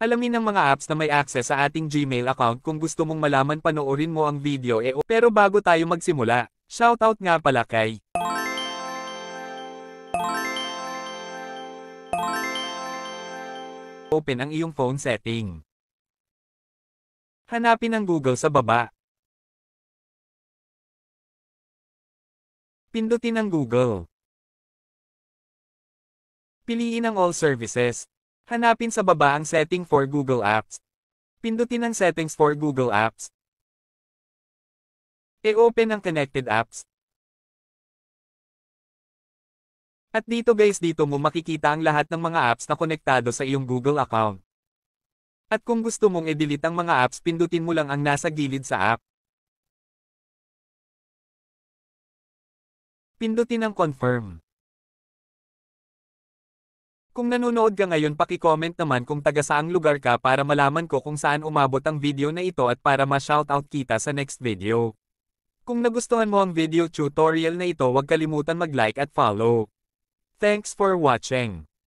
Alamin ang mga apps na may access sa ating Gmail account kung gusto mong malaman panoorin mo ang video pero bago tayo magsimula, shoutout nga pala kay Open ang iyong phone setting. Hanapin ang Google sa baba. Pindutin ang Google. Piliin ang All Services. Hanapin sa baba ang Setting for Google Apps. Pindutin ang Settings for Google Apps. I-open ang Connected Apps. At dito mo makikita ang lahat ng mga apps na konektado sa iyong Google account. At kung gusto mong i-delete ang mga apps, pindutin mo lang ang nasa gilid sa app. Pindutin ang Confirm. Kung nanonood ka ngayon, paki-comment naman kung taga saang lugar ka para malaman ko kung saan umabot ang video na ito at para ma-shoutout kita sa next video. Kung nagustuhan mo ang video tutorial na ito, huwag kalimutan mag-like at follow. Thanks for watching.